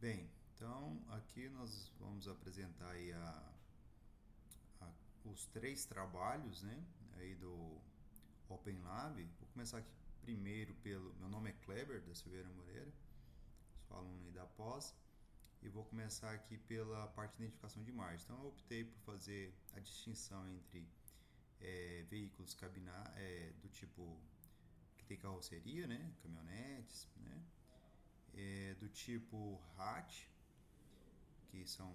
Bem, então aqui nós vamos apresentar aí os três trabalhos, né, aí do Open Lab. Vou começar aqui primeiro pelo... Meu nome é Kleber da Silveira Moreira, sou aluno aí da pós, e vou começar aqui pela parte de identificação de imagens. Então eu optei por fazer a distinção entre veículos do tipo que tem carroceria, né, caminhonetes, né, do tipo hatch, que são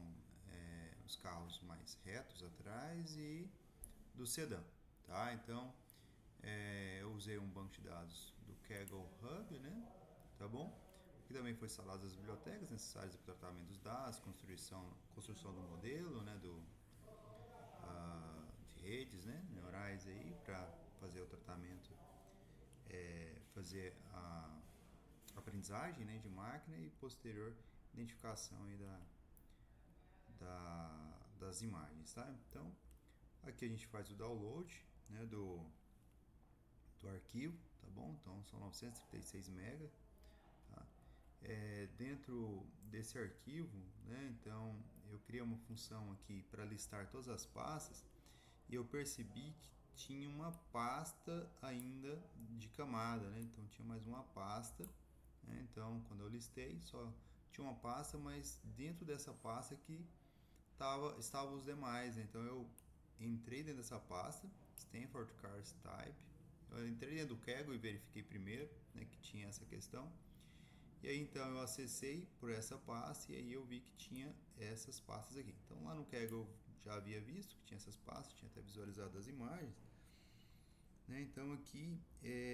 os carros mais retos atrás, e do sedã, tá? Então eu usei um banco de dados do Kaggle Hub, né? Tá bom? Aqui também foi instaladas as bibliotecas necessárias para o tratamento dos dados, construção do modelo, né? De redes, né? Neurais aí para fazer o tratamento, fazer a aprendizagem, né? De máquina e posterior identificação aí das imagens, tá? Então, aqui a gente faz o download, né, do arquivo, tá bom? Então, são 936 MB, tá? Dentro desse arquivo, né, então, eu criei uma função aqui para listar todas as pastas e eu percebi que tinha uma pasta ainda de camada, né? Então, tinha mais uma pasta, né? Então, quando eu listei, só tinha uma pasta, mas dentro dessa pasta que estavam os demais, né? Então eu entrei dentro dessa pasta, Stanford Cars Type. Eu entrei dentro do Kaggle e verifiquei primeiro, né, que tinha essa questão. E aí então eu acessei por essa pasta e aí eu vi que tinha essas pastas aqui. Então lá no Kaggle eu já havia visto que tinha essas pastas, tinha até visualizado as imagens, né? Então aqui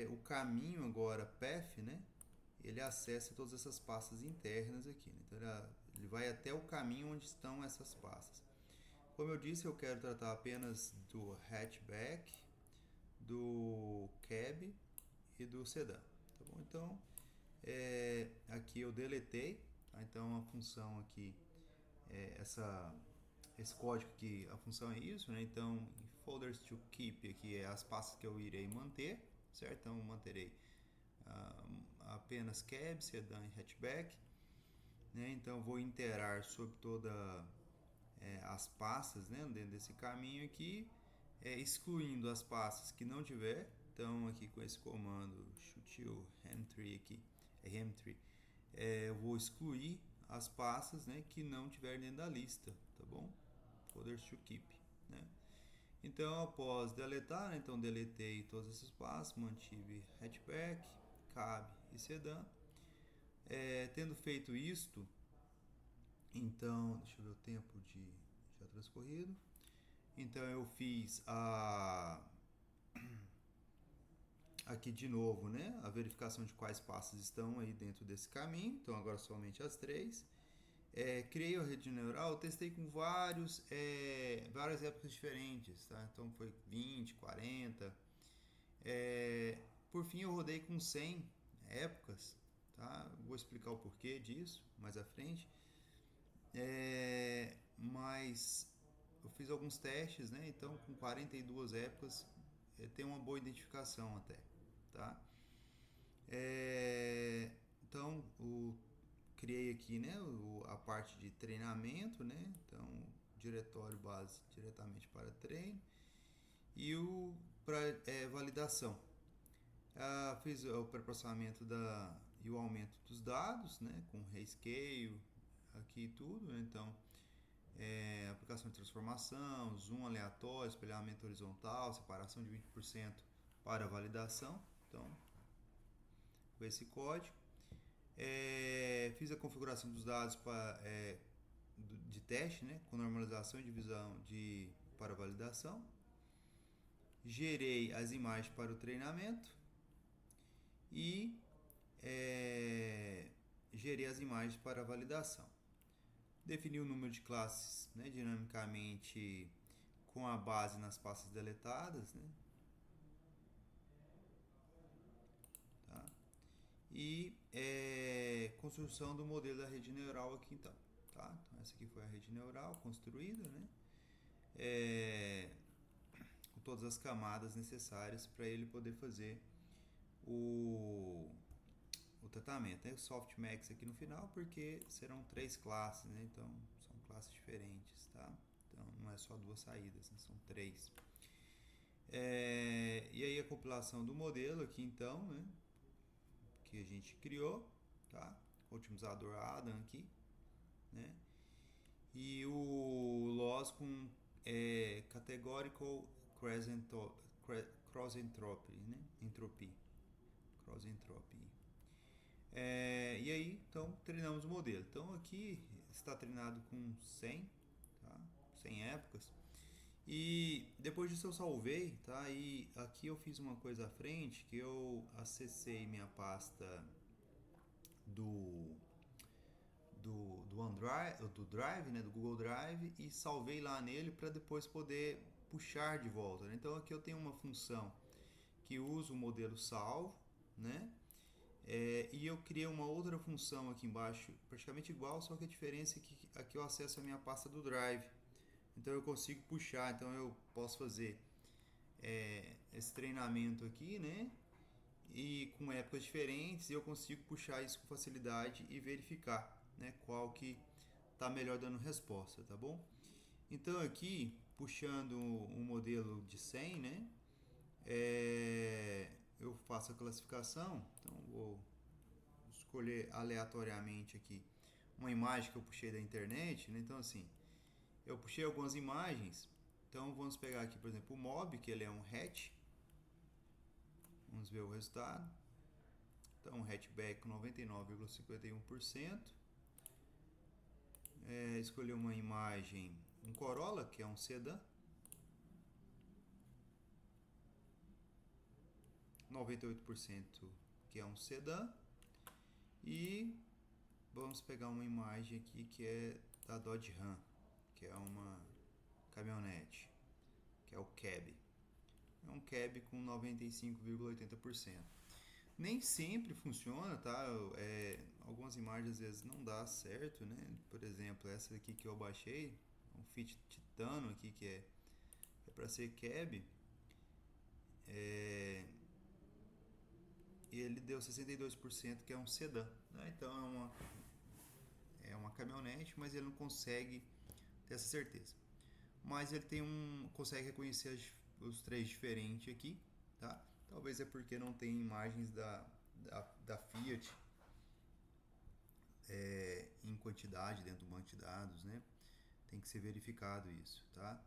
o caminho agora, path, né? Ele acessa todas essas pastas internas aqui, né? Então ele vai até o caminho onde estão essas pastas. Como eu disse, eu quero tratar apenas do hatchback, do cab e do sedã. Tá bom? Então, aqui eu deletei. Tá? Então, a função aqui, esse código aqui, a função é isso. Né? Então, folders to keep aqui é as pastas que eu irei manter. Certo? Então, eu manterei apenas cab, sedã e hatchback. Né? Então, vou iterar sobre toda as pastas, né, dentro desse caminho aqui, excluindo as pastas que não tiver. Então aqui com esse comando util hamtree aqui, hamtree, eu vou excluir as pastas, né, que não tiver dentro da lista, tá bom? Folders to keep, né? Então após deletar, né, então deletei todas essas pastas, mantive hatchback, cab e sedã. Tendo feito isto, então, deixa eu ver o tempo de já transcorrido. Então eu fiz aqui de novo, né, a verificação de quais pastas estão aí dentro desse caminho. Então agora somente as três. Criei a rede neural, testei com várias épocas diferentes, tá? Então foi 20, 40. Por fim eu rodei com 100 épocas, tá? Vou explicar o porquê disso mais à frente. Mas eu fiz alguns testes, né? Então, com 42 épocas, tem uma boa identificação até, tá? Então, criei aqui, né? A parte de treinamento, né? Então, diretório base diretamente para treino e o para validação. Fiz o pré-processamento e o aumento dos dados, né? Com Rescale aqui e tudo, né? Então aplicação de transformação, zoom aleatório, espelhamento horizontal, separação de 20% para validação. Então, com esse código. Fiz a configuração dos dados de teste, né, com normalização e divisão para validação. Gerei as imagens para o treinamento e gerei as imagens para a validação. Defini o número de classes, né, dinamicamente com a base nas pastas deletadas, né? Tá? E construção do modelo da rede neural aqui então. Tá? Então essa aqui foi a rede neural construída, né? Com todas as camadas necessárias para ele poder fazer o tratamento, né? O softmax aqui no final, porque serão 3 classes, né? Então são classes diferentes, tá? Então não é só 2 saídas, né? São 3. E aí a compilação do modelo aqui então, né? Que a gente criou, tá? O otimizador Adam aqui, né? E o loss com categorical cross entropy, né? Entropy. Cross entropy. E aí, então, treinamos o modelo. Então, aqui está treinado com 100, tá? 100 épocas. E depois disso eu salvei, tá? E aqui eu fiz uma coisa à frente, que eu acessei minha pasta do OneDrive, do Drive, né, do Google Drive, e salvei lá nele para depois poder puxar de volta, né? Então aqui eu tenho uma função que usa o modelo salvo, né? E eu criei uma outra função aqui embaixo, praticamente igual, só que a diferença é que aqui eu acesso a minha pasta do Drive. Então eu consigo puxar, então eu posso fazer esse treinamento aqui, né? E com épocas diferentes, eu consigo puxar isso com facilidade e verificar, né, qual que está melhor dando resposta, tá bom? Então aqui, puxando um modelo de 100, né, eu faço a classificação, então vou escolher aleatoriamente aqui uma imagem que eu puxei da internet, né? Então assim, eu puxei algumas imagens, então vamos pegar aqui, por exemplo, o mob, que ele é um hatch, vamos ver o resultado. Então, hatchback com 99,51%. Escolher uma imagem, um Corolla, que é um sedã. 98% que é um sedã. E vamos pegar uma imagem aqui que é da Dodge Ram, que é uma caminhonete, que é o cab. É um cab com 95,80%. Nem sempre funciona, tá? Algumas imagens às vezes não dá certo, né? Por exemplo, essa aqui que eu baixei, um Fiat Titano aqui que é para ser cab, e ele deu 62% que é um sedã, né? Então é uma caminhonete, mas ele não consegue ter essa certeza. Mas ele consegue reconhecer os 3 diferentes aqui, tá? Talvez é porque não tem imagens da Fiat em quantidade dentro do banco de dados, né? Tem que ser verificado isso, tá?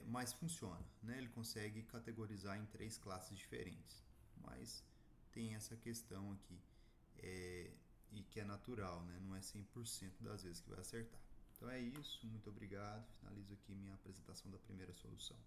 Mas funciona, né? Ele consegue categorizar em 3 classes diferentes, mas tem essa questão aqui, e que é natural, né? Não é 100% das vezes que vai acertar. Então é isso, muito obrigado. Finalizo aqui minha apresentação da primeira solução.